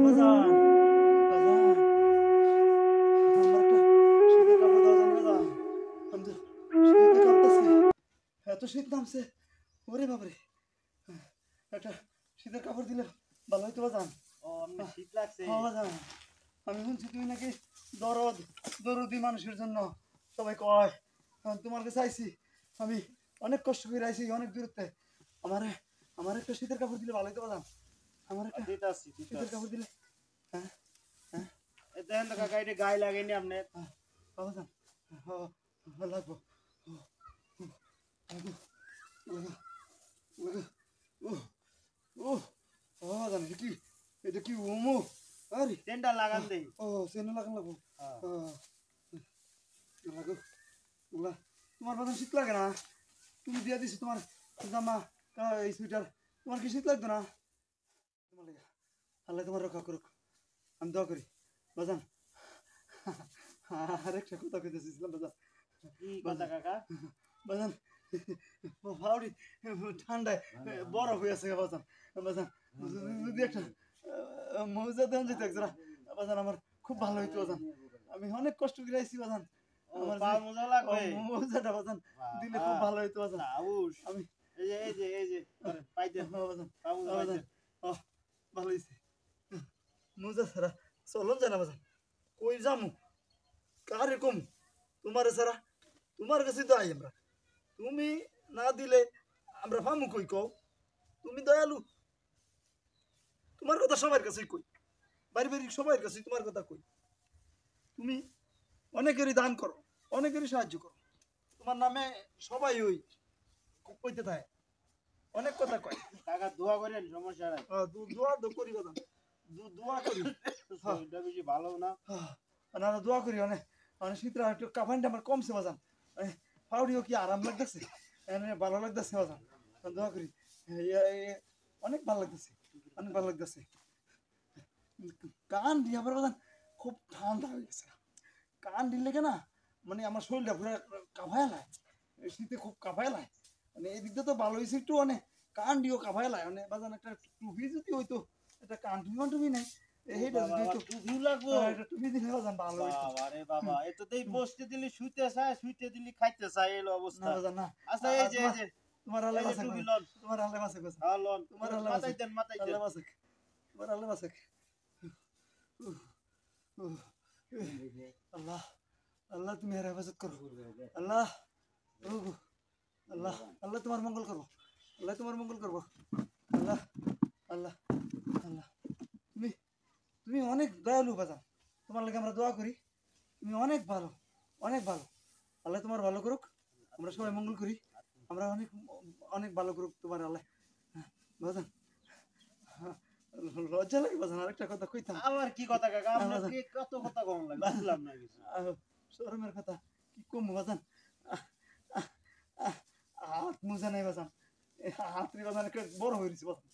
বাজান বাজান আমার একটা শীতের কাপড় দাও জানি বাজান আমি তো শীতে কাঁপতেছি এত শীত নামছে ওরে বাবারে একটা শীতের কাপড় দিলে ভালো হইতো বাজান শীত লাগছে। হ্যাঁ বাজান আমি শুনছি তুমি নাকি দরদি মানুষের জন্য সবাই কয় তোমার কাছে আইছি আমি অনেক কষ্ট করে আইছি অনেক দূরত্বে আমারে আমার একটা শীতের কাপড় দিলে ভালো হইতো বাজান আমার একটা শীতের কাপড় দিলে হ্যাঁ হ্যাঁ দেখেন তো কাকা এটা গায়ে লাগেনি আপনার। বাজান লাগবো বাজান এটা কি ওমো আরে টেন্ডার লাগান দেই। সেনু লাগান লাগবো লাগো তোমার বাজান শীত লাগে না তুমি দিয়ে দিছো তোমার জামা এই সুইটার তোমার কি শীত লাগতো না তোমার লাগে আল্লাহ তোমার রক্ষা করুক আমি দোয়া করি বাজান আরেকটা কথা কইতেছিলাম বাজান কি কথা কাকা? বাজান ফাউরি ঠান্ডায় বরফ হয়ে আছে বাজান বাজান যদি একটা মৌজা দেন যেত একজোড়া বাজান আমার খুব ভালো হইতো বাজান আমি অনেক কষ্ট করে আইছি বাজান আমার মোজা লাগবে মৌজাটা বাজান দিলে খুব ভালো হইতো বাজান আমি এই যে পাইতেন বাজান বাজান ভালো হইছে মৌজা ছাড়া চলন যায় না বাজান কই যামু কারে কম তোমারে ছাড়া তোমার কাছে তো আই আমরা তুমি না দিলে আমরা ফামু কই কও তুমি দয়ালু তোমার কথা সবার কাছেই কই পারিবারিক সবার কাছেই তোমার কথা কই তুমি অনেকেরই দান করো অনেকেরই সাহায্য করো তোমার নামে সবাই ওই কইতে থাকে অনেক কথা কয় কাকা দোয়া করেন সমস্যা নাই। দোয়া তো করি কথা দোয়া করি এটা বেশি ভালো না না দোয়া করি অনেক অনেক শীতরা একটু কাফানটা আমার কমছে বাজান ফাউডিও কি আরাম লাগতেছে ভালো লাগতেছে বাজান দোয়া করি অনেক ভালো লাগতেছে অনেক ভালো লাগতেছে কান দিয়ে আবার বাজান খুব ঠান্ডা হয়ে গেছে কান দিলে কেনা মানে আমার শরীরটা পুরো কাঁপায় লায় শীতে খুব কাঁপায় লায় মানে এদিক দিয়ে তো ভালো হয়েছে একটু অনেক কান দিয়েও কাঁপায় লায় মানে বাজান একটা টুপি যদি হইতো একটা কান টুপি নাই এইটা যদি একটু টুপি লাগবো একটা টুপি দিলে বাজান ভালো হইতো আরে বাবা এত দেই বসতে দিলি শুইতে চায় শুইতে দিলি খাইতে চায় এই অবস্থা না বাজান না আচ্ছা এই যে তোমার আল্লাহ বাসে টুপি লন তোমার আল্লাহ বাসে কথা লন তোমার আল্লাহ মাথায় দেন মাথায় দেন আল্লাহ বাসে তোমার আল্লাহ বাসে আল্লাহ আল্লাহ তুমি এর হেফাজত করো আল্লাহ আল্লাহ আল্লাহ তোমার মঙ্গল করবো আল্লাহ তোমার মঙ্গল করবো আল্লাহ আল্লাহ আল্লাহ তুমি তুমি অনেক দয়ালু বাজান তোমার লাগে আমরা দোয়া করি তুমি অনেক ভালো আল্লাহ তোমার ভালো করুক আমরা সবাই মঙ্গল করি আমরা অনেক অনেক ভালো করুক তোমার আল্লাহ বাজান লজ্জা লাগে বাজান আরেকটা কথা কইতাম আবার কি কথা কাকা আপনার কি কত কথা কম লাগে বুঝলাম না কিছু শরমের কথা কি কম বাজান হাত মোজা নাই বাজান হাত রে বাজান একটা বড় হয়ে গেছে বাজান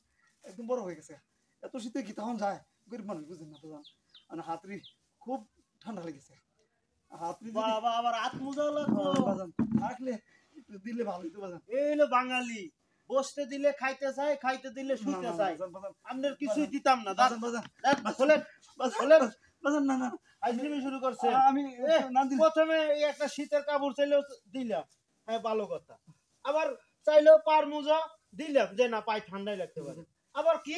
একদম বড় হয়ে গেছে এত শীতে কি তখন যায় গরিব মানুষ বুঝেন না বাজান মানে হাতরি খুব ঠান্ডা লেগেছে হাতরি বাবা আবার হাত মোজা লাগবো বাজান থাকলে একটু দিলে ভালো হইতো বাজান এই হলো বাঙালি বসতে দিলে খাইতে চায় খাইতে দিলে শুইতে চায় আপনার কিছুই দিতাম না বাজান বাজান খোলেন খোলেন বাজান না না আইসক্রিম শুরু করছে আমি না দিলে প্রথমে এই একটা শীতের কাপড় চাইলেও দিলাম হ্যাঁ ভালো কথা আবার চাইলেও পার মোজা দিলাম যে না পায়ে ঠান্ডাই লাগতে পারে আবার কি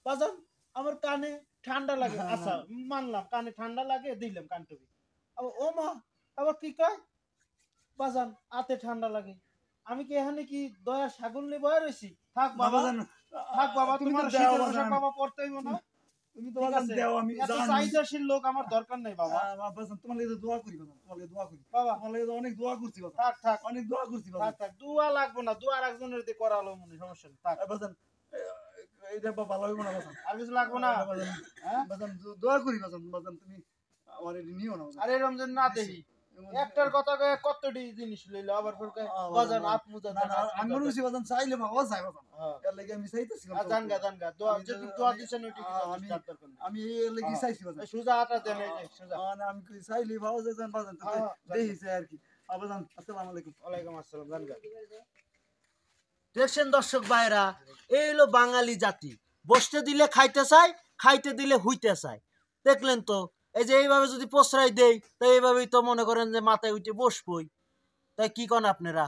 বাজান আমার কানে ঠান্ডা লাগে আচ্ছা মানলাম কানে ঠান্ডা লাগে দিলাম কানটুপি আবার ও মা আবার কি কয় বাজান আতে ঠান্ডা লাগে আমি কি এখানে কি দয়া ছাগল নিয়ে বয়ে রয়েছি থাক বাবা তোমার শীতের পোশাক বাবা পরতেই না তুমি তো বাজান দাও আমি এত চাহিদাশীল লোক আমার দরকার নাই বাবা বাজান তোমার লাগে দোয়া করি বাজান তোমার লাগে দোয়া করি বাবা তোমার লাগে অনেক দোয়া করছি বাজান থাক অনেক দোয়া করছি বাজান থাক দোয়া লাগবে না দোয়া একজনের দিয়ে করালো মনে সমস্যা নেই থাক বাজান এইটা ভালো হইব না বাজান আর কিছু লাগবে না বাজান হ্যাঁ বাজান দোয়া করি বাজান তুমি আমার এটা নিও না বাজান আরে রমজান না দেখি একটার কথা কয়ে কতটি জিনিস লইলো আবার ফের কয় বাজান আপ মুজা না না আমি মনে হইছে বাজান চাইলে বাবা যাই বাজান এর লাগি আমি চাইতেছিলাম জানগা দোয়া যদি দোয়া দিছেন ওইটি আমি আমি এর লাগি চাইছি বাজান সুজা আটা দেন এই যে সুজা না আমি কই চাইলে বাবা যান বাজান তো দেখিছে আর কি বাজান আসসালামু আলাইকুম ওয়ালাইকুম আসসালাম জানগা দেখছেন দর্শক ভাইরা, এই হলো বাঙালি জাতি, বসতে দিলে খাইতে চায়, খাইতে দিলে হুইতে চায়। দেখলেন তো, এই যে এইভাবে যদি প্রশ্রয় দেই, তো এইভাবেই তো মনে করেন যে মাথায় উঠে বসবই। তাই কি কন আপনারা?